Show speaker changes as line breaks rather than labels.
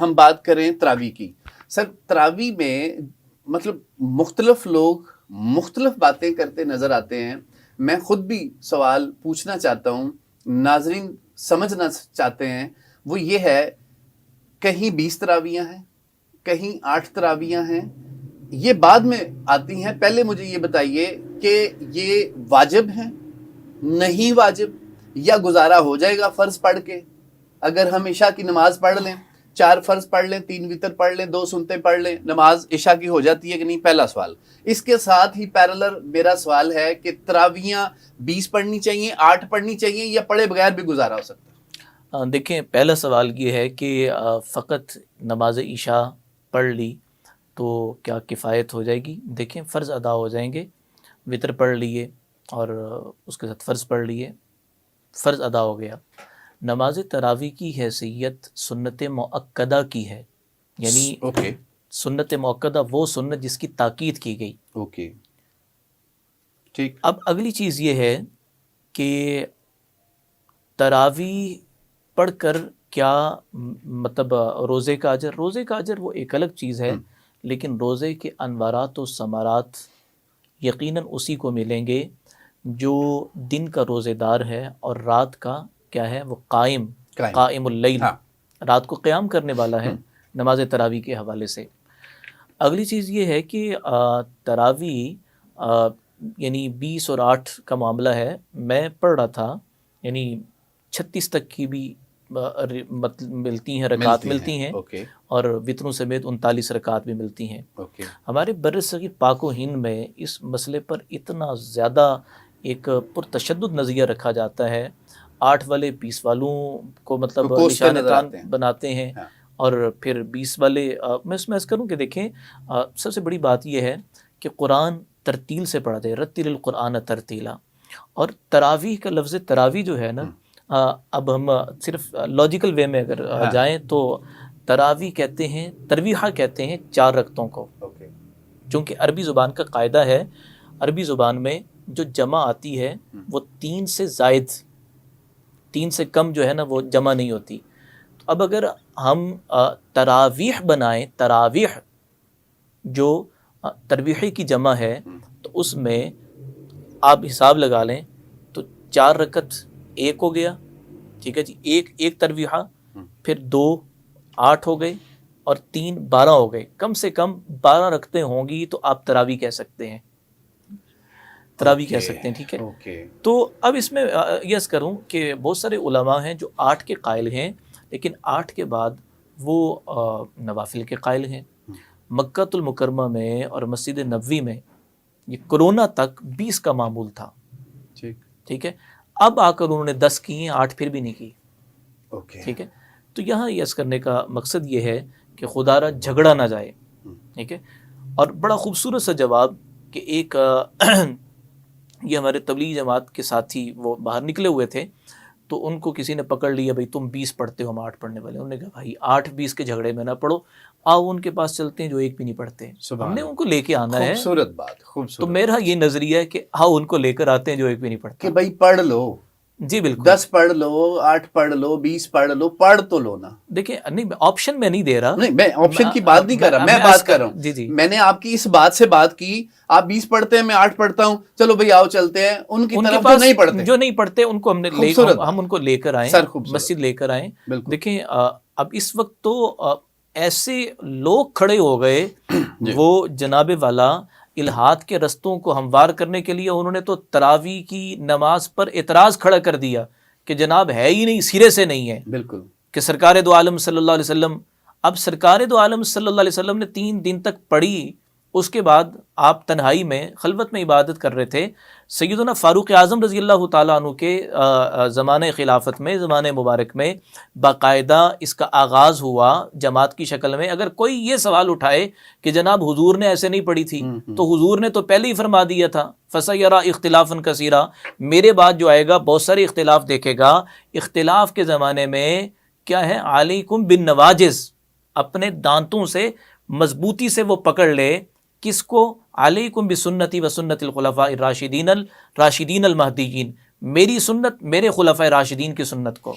ہم بات کریں تراویح کی. سر تراویح میں مطلب مختلف لوگ مختلف باتیں کرتے نظر آتے ہیں. میں خود بھی سوال پوچھنا چاہتا ہوں, ناظرین سمجھنا چاہتے ہیں, وہ یہ ہے کہیں 20 تراویحاں ہیں, کہیں 8 تراویحاں ہیں, یہ بعد میں آتی ہیں. پہلے مجھے یہ بتائیے کہ یہ واجب ہیں, نہیں واجب, یا گزارا ہو جائے گا فرض پڑھ کے؟ اگر ہم عشاء کی نماز پڑھ لیں, 4 فرض پڑھ لیں, 3 وتر پڑھ لیں, 2 سنتیں پڑھ لیں, نماز عشاء کی ہو جاتی ہے کہ نہیں؟ پہلا سوال. اس کے ساتھ ہی پیرلر میرا سوال ہے کہ تراویحاں 20 پڑھنی چاہیے, 8 پڑھنی چاہیے, یا پڑھے بغیر بھی گزارا ہو سکتا ہے؟
دیکھیں, پہلا سوال یہ ہے کہ فقط نماز عشاء پڑھ لی تو کیا کفایت ہو جائے گی؟ دیکھیں, فرض ادا ہو جائیں گے. وتر پڑھ لیے اور اس کے ساتھ فرض پڑھ لیے, فرض ادا ہو گیا. نماز تراویح کی حیثیت سنت مؤکدہ کی ہے, یعنی سنت مؤکدہ وہ سنت جس کی تاکید کی گئی.
اوکے ٹھیک.
اب اگلی چیز یہ ہے کہ تراویح پڑھ کر کیا مطلب روزے کا اجر؟ روزے کا اجر وہ ایک الگ چیز ہے, لیکن روزے کے انوارات و ثمرات یقیناً اسی کو ملیں گے جو دن کا روزے دار ہے اور رات کا کیا ہے, وہ قائم اللیل, رات کو قیام کرنے والا ہے نماز تراویح کے حوالے سے. اگلی چیز یہ ہے کہ تراویح یعنی 20 اور 8 کا معاملہ ہے. میں پڑھ رہا تھا یعنی 36 تک کی بھی ملتی ہیں, رکعات ملتی ہیں, اور وطروں سمیت 39 رکعات بھی ملتی ہیں. ہمارے بر صغیر پاک و ہند میں اس مسئلے پر اتنا زیادہ ایک پرتشدد نظریہ رکھا جاتا ہے. 8 والے 20 والوں کو مطلب نشان تان بناتے ہیں, اور پھر 20 والے میں اس میں عرض کروں کہ دیکھیں, سب سے بڑی بات یہ ہے کہ قرآن ترتیل سے پڑھا جائے, رتل القرآن ترتیلا. اور تراویح کا لفظ تراویح جو ہے نا, اب ہم صرف لاجیکل وے میں اگر جائیں تو تراویح کہتے ہیں, ترویحہ کہتے ہیں 4 رکعتوں کو. چونکہ عربی زبان کا قاعدہ ہے, عربی زبان میں جو جمع آتی ہے وہ 3 سے زائد, 3 سے کم جو ہے نا وہ جمع نہیں ہوتی. اب اگر ہم تراویح بنائیں, تراویح جو ترویحی کی جمع ہے, تو اس میں آپ حساب لگا لیں تو 4 رکعت 1 ہو گیا, ٹھیک ہے جی, ایک ترویحہ, پھر 2 8 ہو گئے, اور 3 12 ہو گئے. کم سے کم 12 رکعتیں ہوں گی تو آپ تراویح کہہ سکتے ہیں, تراویح کہہ سکتے ہیں, ٹھیک ہے. تو اب اس میں یہ عرض کروں کہ بہت سارے علماء ہیں جو 8 کے قائل ہیں, لیکن 8 کے بعد وہ نوافل کے قائل ہیں. مکہ المکرمہ میں اور مسجد نبوی میں یہ کرونا تک 20 کا معمول تھا, ٹھیک ہے. اب آ کر انہوں نے 10 کی ہیں, 8 پھر بھی نہیں کی, ٹھیک ہے. تو یہاں یہ عرض کرنے کا مقصد یہ ہے کہ خدا را جھگڑا نہ جائے, ٹھیک ہے. اور بڑا خوبصورت سا جواب کہ ایک یہ ہمارے تبلیغی جماعت کے ساتھی وہ باہر نکلے ہوئے تھے, تو ان کو کسی نے پکڑ لیا, بھائی تم 20 پڑھتے ہو, ہم 8 پڑھنے والے. انہوں نے کہا بھائی 8-20 کے جھگڑے میں نہ پڑھو, آؤ ان کے پاس چلتے ہیں جو 1 بھی نہیں پڑھتے, ہم نے ان کو لے کے آنا ہے.
خوبصورت بات, خوبصورت.
تو میرا یہ نظریہ ہے کہ آؤ ان کو لے کر آتے ہیں جو 1 بھی نہیں پڑھتے,
کہ بھائی پڑھ لو.
جی بالکل,
10 پڑھ لو, 8 پڑھ لو, 20 پڑھ لو, پڑھ تو لو نا.
دیکھیں نہیں, آپشن میں نہیں دے رہا,
نہیں میں آپشن کی بات نہیں کر رہا, میں بات کر رہا ہوں.
جی جی,
میں نے آپ کی اس بات سے بات کی, آپ 20 پڑھتے ہیں, میں 8 پڑھتا ہوں, چلو بھائی آؤ چلتے ہیں. ان کی طرف جو نہیں پڑھتے
ان کو ہم ان کو لے کر آئیں, مسجد لے کر آئیں. دیکھیں اب اس وقت تو ایسے لوگ کھڑے ہو گئے, وہ جناب والا الہاد کے رستوں کو ہموار کرنے کے لیے انہوں نے تو تراویح کی نماز پر اعتراض کھڑا کر دیا کہ جناب ہے ہی نہیں, سرے سے نہیں ہے. بالکل, کہ سرکار دو عالم صلی اللہ علیہ وسلم, اب سرکار دو عالم صلی اللہ علیہ وسلم نے 3 دن تک پڑھی, اس کے بعد آپ تنہائی میں خلوت میں عبادت کر رہے تھے. سیدنا فاروق اعظم رضی اللہ تعالیٰ عنہ کے زمانۂ خلافت میں, زمانۂ مبارک میں باقاعدہ اس کا آغاز ہوا جماعت کی شکل میں. اگر کوئی یہ سوال اٹھائے کہ جناب حضور نے ایسے نہیں پڑھی تھی, تو حضور نے تو پہلے ہی فرما دیا تھا فَسَيَرَى اخْتِلَافًا كَثِيرًا, میرے بعد جو آئے گا بہت سارے اختلاف دیکھے گا. اختلاف کے زمانے میں کیا ہے, علیکم بالنواجز, اپنے دانتوں سے مضبوطی سے وہ پکڑ لے. کس کو؟ علیکم بسنتی و سنت الخلفاء الراشدین المہدیین, میری سنت, میرے خلفاء راشدین کی سنت کو.